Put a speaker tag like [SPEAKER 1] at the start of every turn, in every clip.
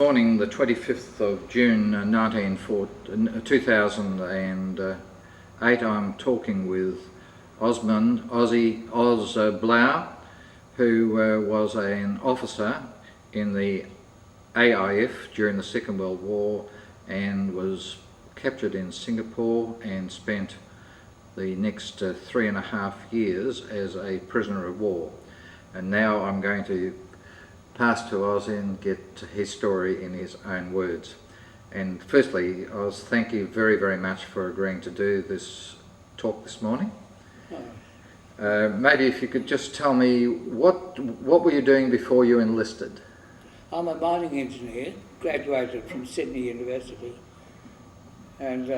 [SPEAKER 1] Morning, the 25th of June 2008, I'm talking with Osmond Oz Blau, who was an officer in the AIF during the Second World War and was captured in Singapore and spent the next 3.5 years as a prisoner of war. And now I'm going to pass to Oz and get his story in his own words. And firstly, Oz, thank you very, very much for agreeing to do this talk this morning. Maybe if you could just tell me, what were you doing before you enlisted?
[SPEAKER 2] I'm a mining engineer, graduated from Sydney University, and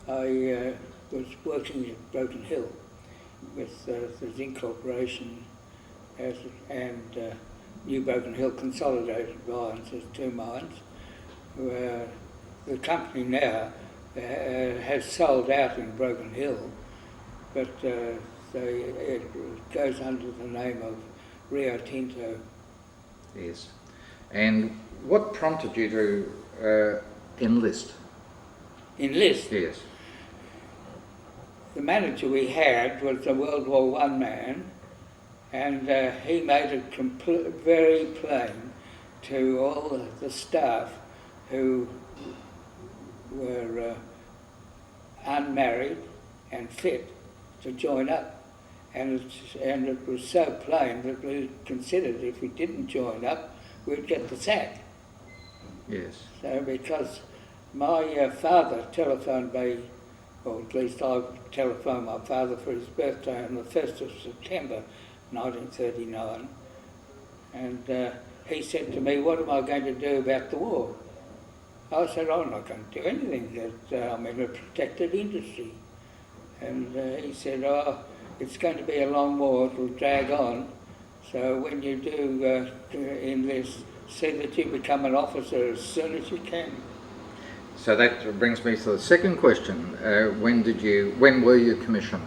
[SPEAKER 2] I was working at Broken Hill with the Zinc Corporation and New Broken Hill Consolidated Mines as two mines. The company now has sold out in Broken Hill, but it goes under the name of Rio Tinto.
[SPEAKER 1] Yes. And what prompted you to enlist?
[SPEAKER 2] Enlist?
[SPEAKER 1] Yes.
[SPEAKER 2] The manager we had was a World War I man, and he made it very plain to all the staff who were unmarried and fit to join up. And it was so plain that we considered if we didn't join up, we'd get the sack.
[SPEAKER 1] Yes.
[SPEAKER 2] So because my father telephoned me, or at least I telephoned my father for his birthday on the 1st of September 1939, and he said to me, "What am I going to do about the war?" I said, "I'm not going to do anything, that I'm in a protected industry." And he said, "Oh, it's going to be a long war, it'll drag on, so when you do enlist, see that you become an officer as soon as you can."
[SPEAKER 1] So that brings me to the second question. When were you commissioned?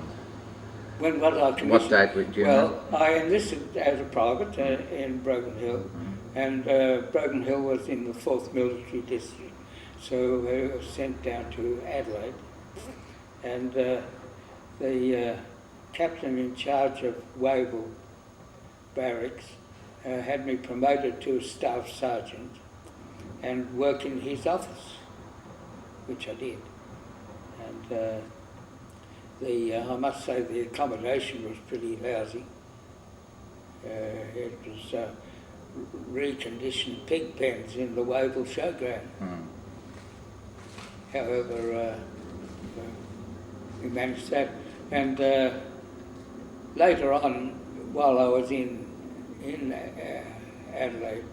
[SPEAKER 2] When was I commissioned?
[SPEAKER 1] What date would you know?
[SPEAKER 2] Well, I enlisted as a private in Broken Hill, and Broken Hill was in the 4th Military District, so I was sent down to Adelaide, and the captain in charge of Wavell Barracks had me promoted to a staff sergeant and work in his office, which I did. And I must say the accommodation was pretty lousy. It was reconditioned pig pens in the Wavell Showground. However, we managed that. And later on, while I was in Adelaide,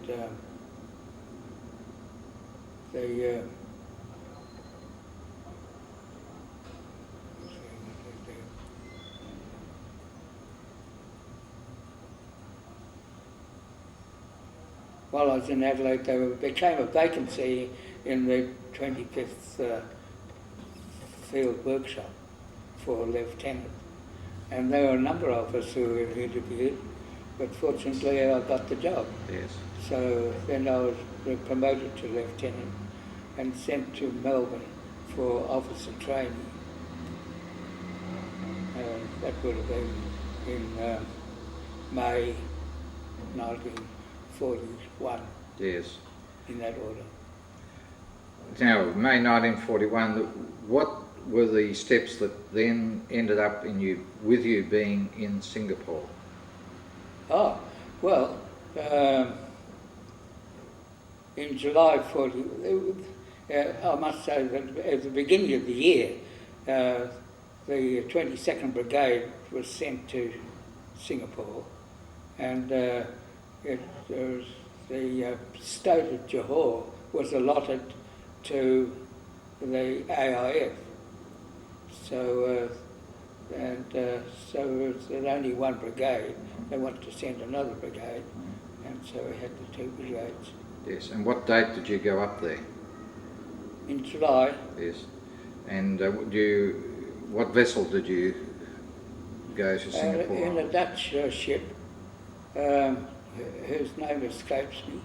[SPEAKER 2] while I was in Adelaide, there became a vacancy in the 25th Field Workshop for a lieutenant. And there were a number of us who were interviewed, but fortunately I got the job.
[SPEAKER 1] Yes.
[SPEAKER 2] So then I was promoted to lieutenant and sent to Melbourne for officer training. That would have been in May 1941.
[SPEAKER 1] Yes.
[SPEAKER 2] In that order.
[SPEAKER 1] Now, May 1941, what were the steps that then ended up with you being in Singapore?
[SPEAKER 2] Oh, well, in July 40, I must say that at the beginning of the year, the 22nd Brigade was sent to Singapore, and the state of Johor was allotted to the AIF. So, so it was only one brigade. They wanted to send another brigade, and so we had the two brigades.
[SPEAKER 1] Yes, and what date did you go up there?
[SPEAKER 2] In July.
[SPEAKER 1] Yes, and what vessel did you go to Singapore?
[SPEAKER 2] In a Dutch ship, whose name escapes me.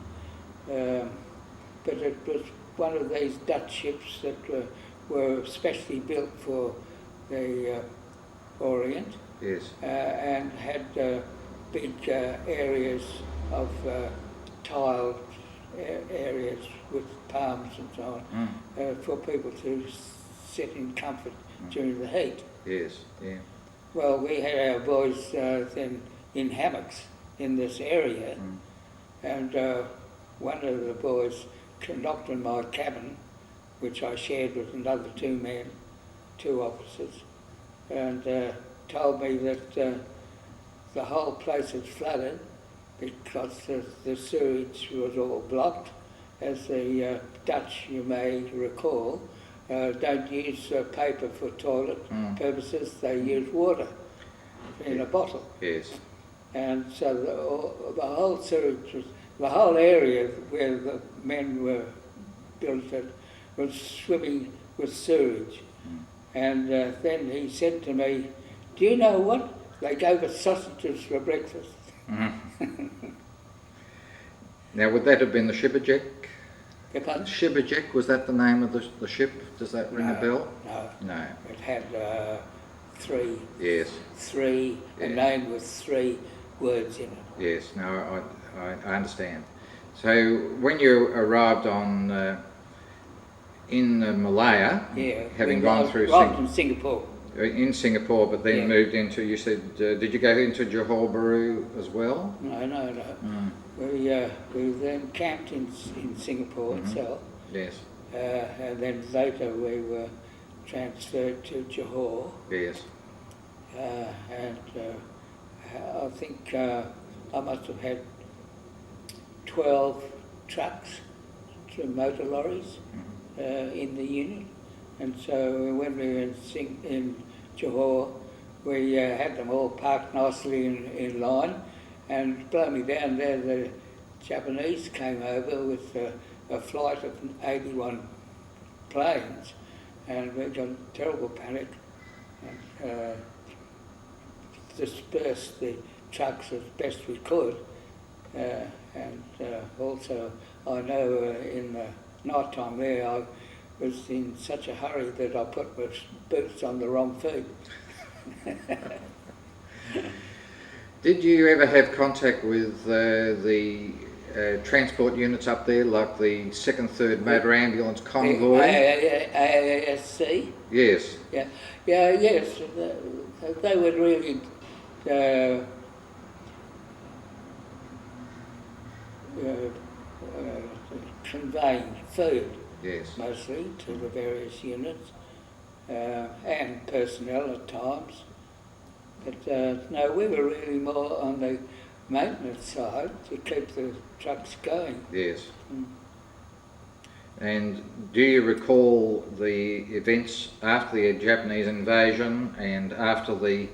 [SPEAKER 2] but it was one of these Dutch ships that were specially built for the Orient,
[SPEAKER 1] Yes.
[SPEAKER 2] and had big areas of tiled areas with palms and so on, for people to sit in comfort during the heat.
[SPEAKER 1] Yes. Yeah.
[SPEAKER 2] Well, we had our boys then in hammocks in this area, and one of the boys knocked on my cabin, which I shared with another two officers, and told me that the whole place was flooded because the sewage was all blocked. As the Dutch, you may recall, don't use paper for toilet purposes, they use water in a bottle.
[SPEAKER 1] Yes.
[SPEAKER 2] And so the whole sewage, the whole area where the men were built at was swimming with sewage. And then he said to me, "Do you know what? They gave us sausages for breakfast."
[SPEAKER 1] Now, would that have been the Shibajek?
[SPEAKER 2] Pardon?
[SPEAKER 1] Shibajek, was that the name of the ship? Does that ring a bell?
[SPEAKER 2] No.
[SPEAKER 1] No.
[SPEAKER 2] It had three.
[SPEAKER 1] Yes.
[SPEAKER 2] Three.
[SPEAKER 1] Yeah.
[SPEAKER 2] A name with 3 words in it.
[SPEAKER 1] Yes. No, I understand. So when you arrived on in Malaya,
[SPEAKER 2] Yeah.
[SPEAKER 1] having
[SPEAKER 2] we
[SPEAKER 1] gone through
[SPEAKER 2] arrived in Singapore.
[SPEAKER 1] in Singapore, but then
[SPEAKER 2] Yeah.
[SPEAKER 1] moved into, you said, did you go into Johor Bahru as well?
[SPEAKER 2] No. We then camped in Singapore itself,
[SPEAKER 1] Yes.
[SPEAKER 2] and then later we were transferred to Johor,
[SPEAKER 1] Yes.
[SPEAKER 2] and I think I must have had 12 trucks, motor lorries in the unit, and so when we were in Johor, we had them all parked nicely in line. And blow me down there, the Japanese came over with a flight of 81 planes, and we got terrible panic and dispersed the trucks as best we could. And also, I know in the night time there, I was in such a hurry that I put my boots on the wrong feet.
[SPEAKER 1] Did you ever have contact with the transport units up there, like the 2nd, 3rd Motor Ambulance Convoy?
[SPEAKER 2] AASC?
[SPEAKER 1] Yes.
[SPEAKER 2] Yes. They would really conveying food,
[SPEAKER 1] Yes.
[SPEAKER 2] mostly, to the various units, and personnel at times. But no, we were really more on the maintenance side to keep the trucks going.
[SPEAKER 1] Yes. And do you recall the events after the Japanese invasion and after the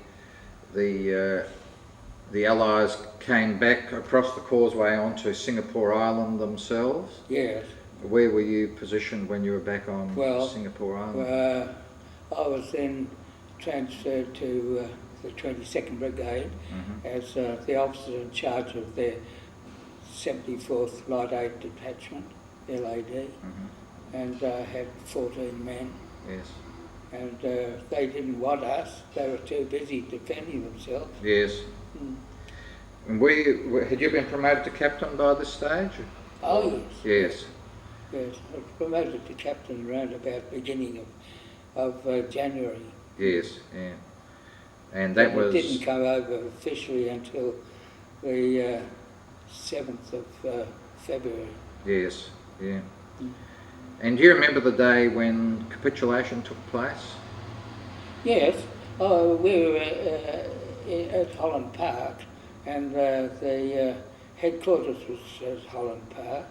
[SPEAKER 1] Allies came back across the causeway onto Singapore Island themselves?
[SPEAKER 2] Yes.
[SPEAKER 1] Where were you positioned when you were back on Singapore Island?
[SPEAKER 2] I was then transferred to the 22nd Brigade as the officer in charge of their 74th Light Aid Detachment, LAD, and had 14 men.
[SPEAKER 1] Yes.
[SPEAKER 2] And they didn't want us, they were too busy defending themselves.
[SPEAKER 1] Yes. And had you been promoted to captain by this stage?
[SPEAKER 2] Oh yes.
[SPEAKER 1] Yes.
[SPEAKER 2] I was promoted to captain around about beginning of January.
[SPEAKER 1] Yes, yeah. And that was...
[SPEAKER 2] It didn't come over officially until the 7th of February.
[SPEAKER 1] Yes, yeah. And do you remember the day when capitulation took place?
[SPEAKER 2] Yes. We were at Holland Park, and the headquarters was at Holland Park.